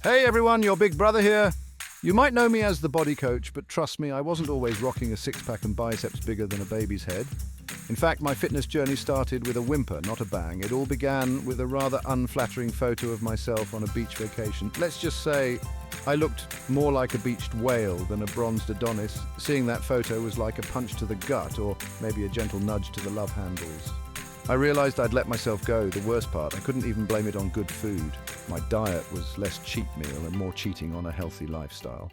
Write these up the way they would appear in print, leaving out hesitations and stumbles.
Hey everyone, your big brother here. You might know me as the body coach, but trust me, I wasn't always rocking a six-pack and biceps bigger than a baby's head. In fact, my fitness journey started with a whimper, not a bang. It all began with a rather unflattering photo of myself on a beach vacation. Let's just say I looked more like a beached whale than a bronzed Adonis. Seeing that photo was like a punch to the gut, or maybe a gentle nudge to the love handles. I realized I'd let myself go. The worst part, I couldn't even blame it on good food. My diet was less cheat meal and more cheating on a healthy lifestyle.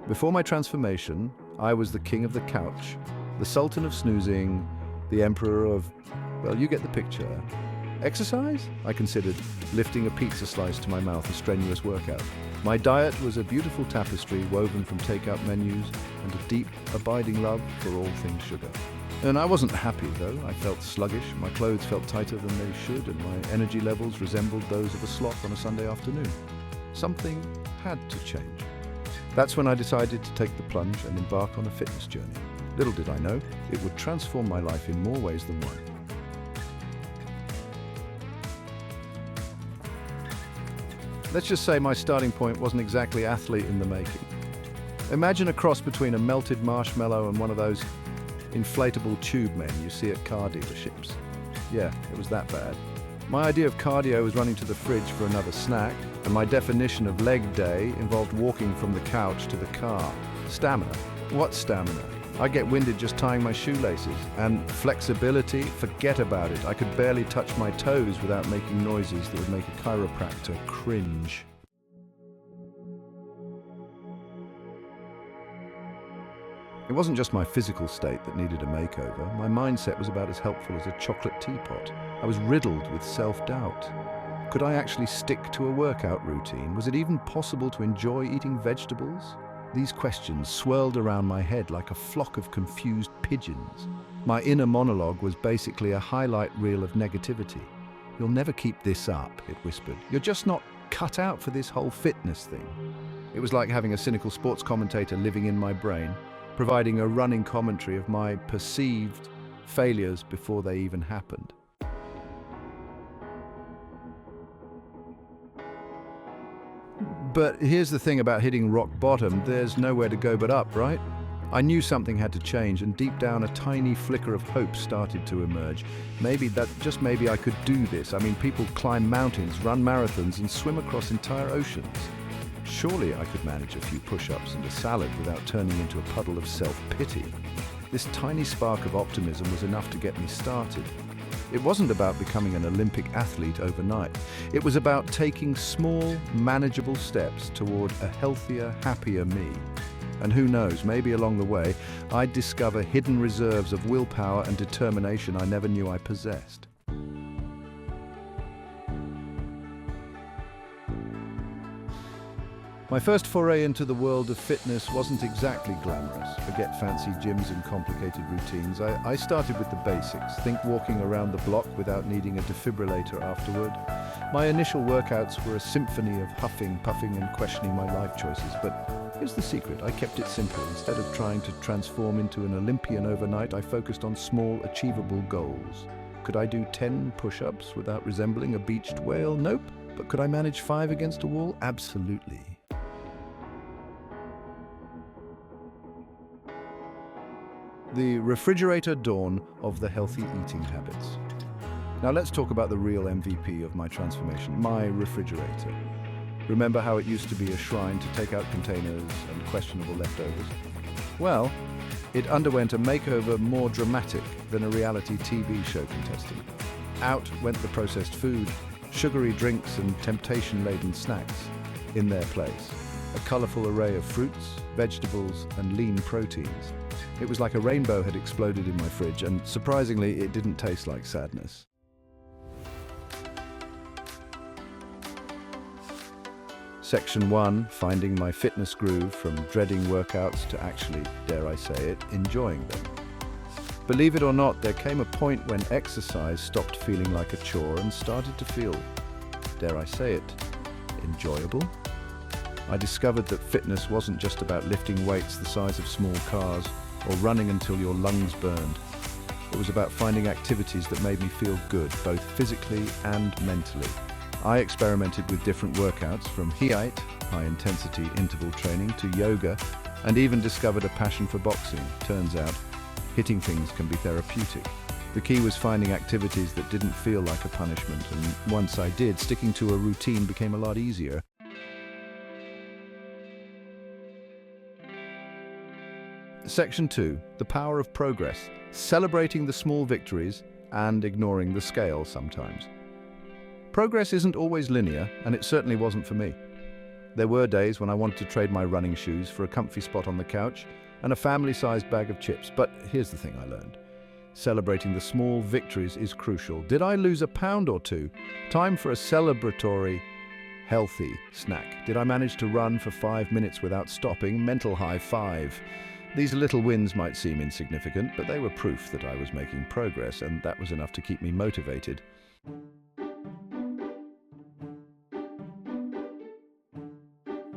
Before my transformation, I was the king of the couch, the sultan of snoozing, the emperor of, well, you get the picture. Exercise? I considered lifting a pizza slice to my mouth a strenuous workout. My diet was a beautiful tapestry woven from takeout menus and a deep, abiding love for all things sugar. And I wasn't happy, though. I felt sluggish, my clothes felt tighter than they should, and my energy levels resembled those of a sloth on a Sunday afternoon. Something had to change. That's when I decided to take the plunge and embark on a fitness journey. Little did I know, it would transform my life in more ways than one. Let's just say my starting point wasn't exactly athlete in the making. Imagine a cross between a melted marshmallow and one of those inflatable tube men you see at car dealerships. Yeah, it was that bad. My idea of cardio was running to the fridge for another snack, and my definition of leg day involved walking from the couch to the car. Stamina? What stamina? I get winded just tying my shoelaces. And flexibility? Forget about it. I could barely touch my toes without making noises that would make a chiropractor cringe. It wasn't just my physical state that needed a makeover. My mindset was about as helpful as a chocolate teapot. I was riddled with self-doubt. Could I actually stick to a workout routine? Was it even possible to enjoy eating vegetables? These questions swirled around my head like a flock of confused pigeons. My inner monologue was basically a highlight reel of negativity. "You'll never keep this up," it whispered. "You're just not cut out for this whole fitness thing." It was like having a cynical sports commentator living in my brain, providing a running commentary of my perceived failures before they even happened. But here's the thing about hitting rock bottom, there's nowhere to go but up, right? I knew something had to change, and deep down a tiny flicker of hope started to emerge. Just maybe I could do this. I mean, people climb mountains, run marathons, and swim across entire oceans. Surely I could manage a few push-ups and a salad without turning into a puddle of self-pity. This tiny spark of optimism was enough to get me started. It wasn't about becoming an Olympic athlete overnight. It was about taking small, manageable steps toward a healthier, happier me. And who knows, maybe along the way, I'd discover hidden reserves of willpower and determination I never knew I possessed. My first foray into the world of fitness wasn't exactly glamorous. Forget fancy gyms and complicated routines. I started with the basics. Think walking around the block without needing a defibrillator afterward. My initial workouts were a symphony of huffing, puffing, and questioning my life choices. But here's the secret. I kept it simple. Instead of trying to transform into an Olympian overnight, I focused on small, achievable goals. Could I do 10 push-ups without resembling a beached whale? Nope. But could I manage 5 against a wall? Absolutely. The refrigerator dawn of the healthy eating habits. Now let's talk about the real MVP of my transformation, my refrigerator. Remember how it used to be a shrine to take out containers and questionable leftovers? Well, it underwent a makeover more dramatic than a reality TV show contestant. Out went the processed food, sugary drinks and temptation-laden snacks in their place. A colorful array of fruits, vegetables and lean proteins. It was like a rainbow had exploded in my fridge, and surprisingly, it didn't taste like sadness. Section 1, finding my fitness groove from dreading workouts to actually, dare I say it, enjoying them. Believe it or not, there came a point when exercise stopped feeling like a chore and started to feel, dare I say it, enjoyable. I discovered that fitness wasn't just about lifting weights the size of small cars or running until your lungs burned. It was about finding activities that made me feel good, both physically and mentally. I experimented with different workouts, from HIIT, high-intensity interval training, to yoga, and even discovered a passion for boxing. Turns out, hitting things can be therapeutic. The key was finding activities that didn't feel like a punishment, and once I did, sticking to a routine became a lot easier. Section 2, the power of progress, celebrating the small victories and ignoring the scale sometimes. Progress isn't always linear, and it certainly wasn't for me. There were days when I wanted to trade my running shoes for a comfy spot on the couch and a family-sized bag of chips, but here's the thing I learned. Celebrating the small victories is crucial. Did I lose a pound or two? Time for a celebratory, healthy snack. Did I manage to run for 5 minutes without stopping? Mental high five. These little wins might seem insignificant, but they were proof that I was making progress, and that was enough to keep me motivated.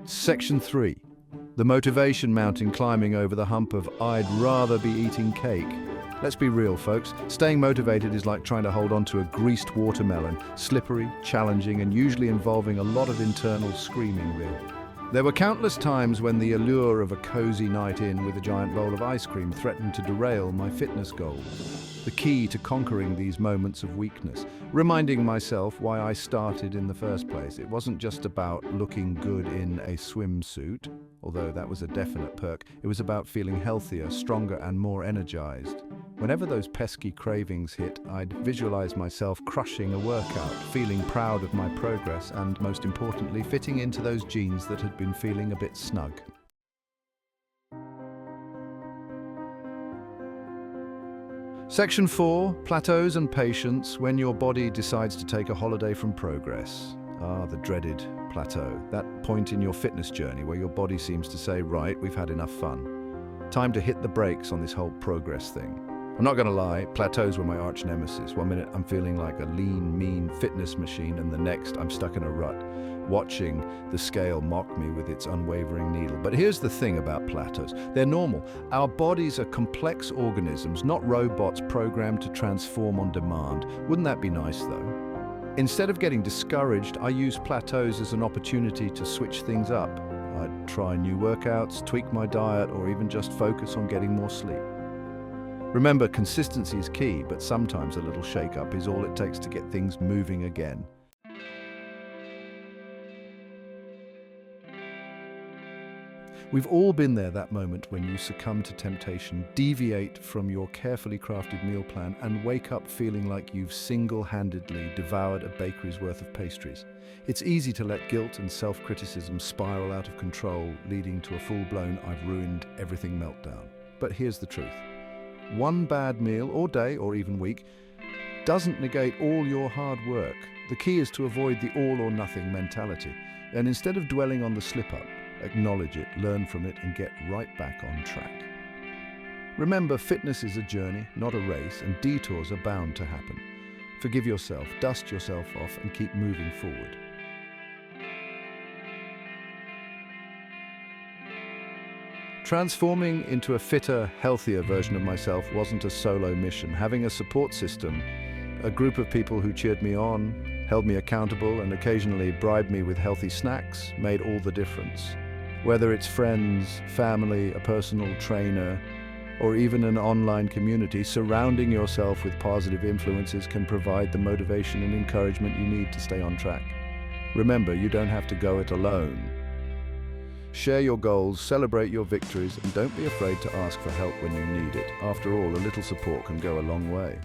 Section 3. The motivation mountain climbing over the hump of I'd rather be eating cake. Let's be real, folks. Staying motivated is like trying to hold on to a greased watermelon, slippery, challenging, and usually involving a lot of internal screaming. There were countless times when the allure of a cozy night in with a giant bowl of ice cream threatened to derail my fitness goals. The key to conquering these moments of weakness, reminding myself why I started in the first place. It wasn't just about looking good in a swimsuit, although that was a definite perk. It was about feeling healthier, stronger, and more energized. Whenever those pesky cravings hit, I'd visualize myself crushing a workout, feeling proud of my progress, and most importantly, fitting into those jeans that had been feeling a bit snug. Section 4, plateaus and patience, when your body decides to take a holiday from progress. Ah, the dreaded plateau, that point in your fitness journey where your body seems to say, right, we've had enough fun. Time to hit the brakes on this whole progress thing. I'm not gonna lie, plateaus were my arch nemesis. One minute I'm feeling like a lean, mean fitness machine, and the next I'm stuck in a rut, watching the scale mock me with its unwavering needle. But here's the thing about plateaus. They're normal. Our bodies are complex organisms, not robots programmed to transform on demand. Wouldn't that be nice, though? Instead of getting discouraged, I use plateaus as an opportunity to switch things up. I'd try new workouts, tweak my diet, or even just focus on getting more sleep. Remember, consistency is key, but sometimes a little shake-up is all it takes to get things moving again. We've all been there, that moment when you succumb to temptation, deviate from your carefully crafted meal plan, and wake up feeling like you've single-handedly devoured a bakery's worth of pastries. It's easy to let guilt and self-criticism spiral out of control, leading to a full-blown "I've ruined everything" meltdown. But here's the truth. One bad meal, or day, or even week, doesn't negate all your hard work. The key is to avoid the all-or-nothing mentality, and instead of dwelling on the slip-up, acknowledge it, learn from it, and get right back on track. Remember, fitness is a journey, not a race, and detours are bound to happen. Forgive yourself, dust yourself off, and keep moving forward. Transforming into a fitter, healthier version of myself wasn't a solo mission. Having a support system, a group of people who cheered me on, held me accountable, and occasionally bribed me with healthy snacks made all the difference. Whether it's friends, family, a personal trainer, or even an online community, surrounding yourself with positive influences can provide the motivation and encouragement you need to stay on track. Remember, you don't have to go it alone. Share your goals, celebrate your victories, and don't be afraid to ask for help when you need it. After all, a little support can go a long way.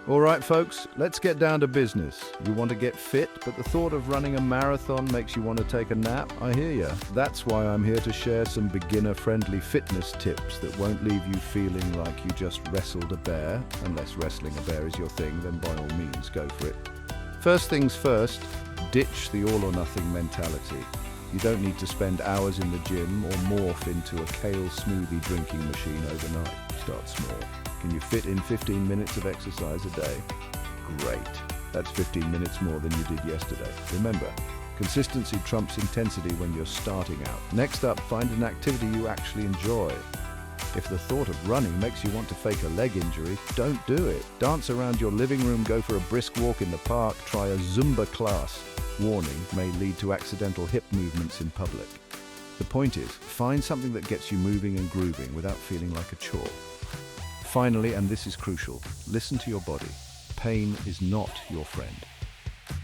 All right, folks, let's get down to business. You want to get fit, but the thought of running a marathon makes you want to take a nap? I hear ya. That's why I'm here to share some beginner-friendly fitness tips that won't leave you feeling like you just wrestled a bear. Unless wrestling a bear is your thing, then by all means, go for it. First things first, ditch the all-or-nothing mentality. You don't need to spend hours in the gym or morph into a kale smoothie drinking machine overnight. Start small. Can you fit in 15 minutes of exercise a day? Great. That's 15 minutes more than you did yesterday. Remember, Consistency trumps intensity when you're starting out. Next up, find an activity you actually enjoy. If the thought of running makes you want to fake a leg injury, don't do it. Dance around your living room, go for a brisk walk in the park, try a Zumba class. Warning, may lead to accidental hip movements in public. The point is, find something that gets you moving and grooving without feeling like a chore. Finally, and this is crucial, listen to your body. Pain is not your friend.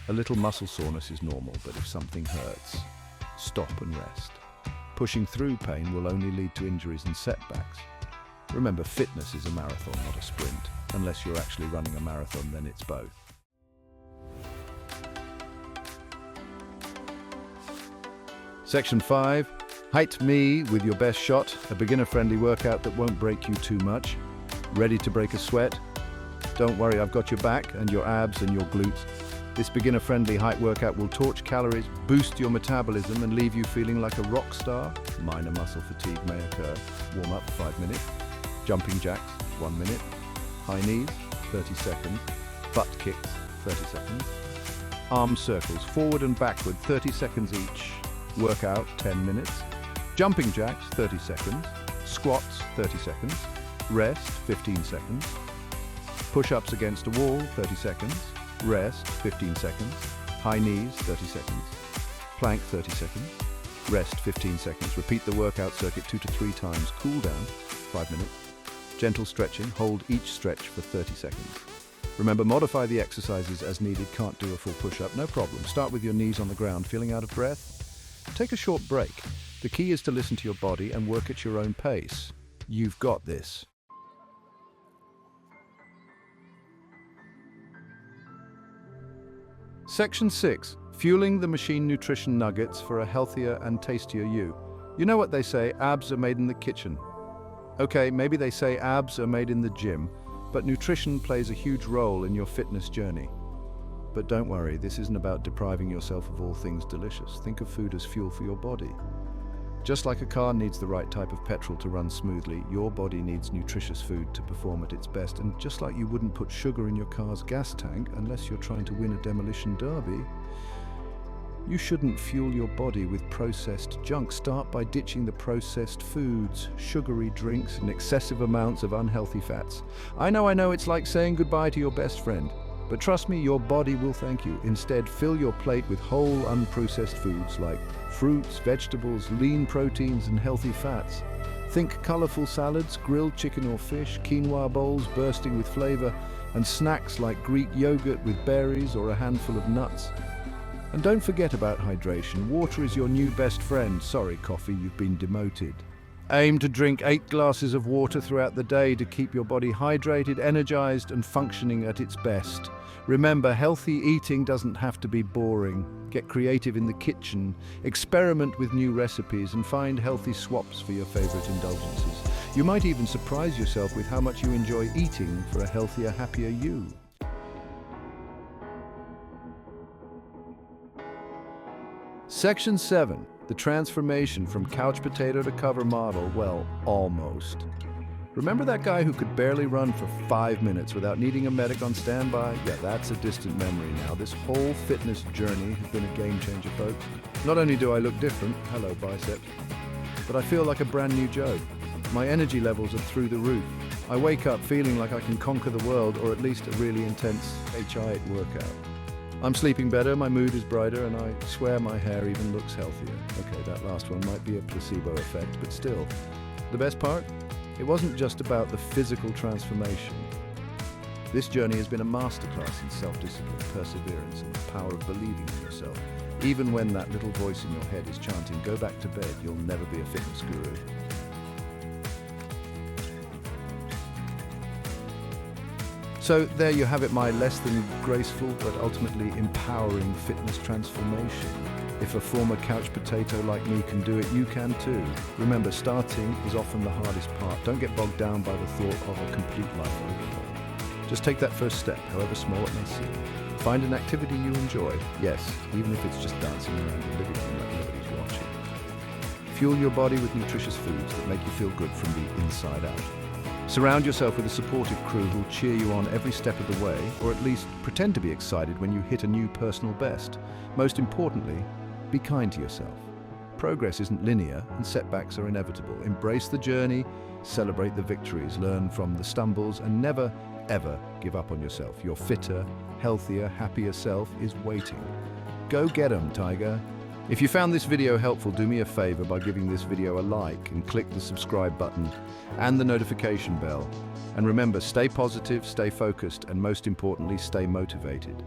A little muscle soreness is normal, but if something hurts, stop and rest. Pushing through pain will only lead to injuries and setbacks. Remember, fitness is a marathon, not a sprint. Unless you're actually running a marathon, then it's both. Section 5. Height Me with your best shot, a beginner-friendly workout that won't break you too much. Ready to break a sweat? Don't worry, I've got your back and your abs and your glutes. This beginner-friendly height workout will torch calories, boost your metabolism, and leave you feeling like a rock star. Minor muscle fatigue may occur. Warm up, 5 minutes. Jumping jacks, 1 minute. High knees, 30 seconds. Butt kicks, 30 seconds. Arm circles, forward and backward, 30 seconds each. Workout, 10 minutes. Jumping jacks, 30 seconds. Squats, 30 seconds. Rest, 15 seconds. Push-ups against a wall, 30 seconds. Rest, 15 seconds. High knees, 30 seconds. Plank, 30 seconds. Rest, 15 seconds. Repeat the workout circuit 2 to 3 times. Cool down, 5 minutes. Gentle stretching. Hold each stretch for 30 seconds. Remember, modify the exercises as needed. Can't do a full push-up? No problem. Start with your knees on the ground. Feeling out of breath? Take a short break. The key is to listen to your body and work at your own pace. You've got this. Section 6. Fueling the machine nutrition nuggets for a healthier and tastier you. You know what they say, abs are made in the kitchen. Okay, maybe they say abs are made in the gym, but nutrition plays a huge role in your fitness journey. But don't worry, this isn't about depriving yourself of all things delicious. Think of food as fuel for your body. Just like a car needs the right type of petrol to run smoothly, your body needs nutritious food to perform at its best. And just like you wouldn't put sugar in your car's gas tank unless you're trying to win a demolition derby, you shouldn't fuel your body with processed junk. Start by ditching the processed foods, sugary drinks, and excessive amounts of unhealthy fats. I know, it's like saying goodbye to your best friend. But trust me, your body will thank you. Instead, fill your plate with whole, unprocessed foods like fruits, vegetables, lean proteins, and healthy fats. Think colorful salads, grilled chicken or fish, quinoa bowls bursting with flavor, and snacks like Greek yogurt with berries or a handful of nuts. And don't forget about hydration. Water is your new best friend. Sorry, coffee, you've been demoted. Aim to drink 8 glasses of water throughout the day to keep your body hydrated, energized, and functioning at its best. Remember, healthy eating doesn't have to be boring. Get creative in the kitchen, experiment with new recipes, and find healthy swaps for your favorite indulgences. You might even surprise yourself with how much you enjoy eating for a healthier, happier you. Section 7. The transformation from couch potato to cover model, well, almost. Remember that guy who could barely run for 5 minutes without needing a medic on standby? Yeah, that's a distant memory now. This whole fitness journey has been a game changer, folks. Not only do I look different, hello biceps, but I feel like a brand new Joe. My energy levels are through the roof. I wake up feeling like I can conquer the world, or at least a really intense HIIT workout. I'm sleeping better, my mood is brighter, and I swear my hair even looks healthier. Okay, that last one might be a placebo effect, but still. The best part? It wasn't just about the physical transformation. This journey has been a masterclass in self-discipline, perseverance, and the power of believing in yourself. Even when that little voice in your head is chanting, "Go back to bed, you'll never be a fitness guru." So there you have it, my less than graceful but ultimately empowering fitness transformation. If a former couch potato like me can do it, you can too. Remember, starting is often the hardest part. Don't get bogged down by the thought of a complete life overhaul. Just take that first step, however small it may seem. Find an activity you enjoy. Yes, even if it's just dancing around your living room like nobody's watching. Fuel your body with nutritious foods that make you feel good from the inside out. Surround yourself with a supportive crew who'll cheer you on every step of the way, or at least pretend to be excited when you hit a new personal best. Most importantly, Be kind to yourself. Progress isn't linear and setbacks are inevitable. Embrace the journey, celebrate the victories, learn from the stumbles, and never, ever give up on yourself. Your fitter, healthier, happier self is waiting. Go get 'em, Tiger. If you found this video helpful, do me a favor by giving this video a like and click the subscribe button and the notification bell. And remember, stay positive, stay focused, and most importantly, stay motivated.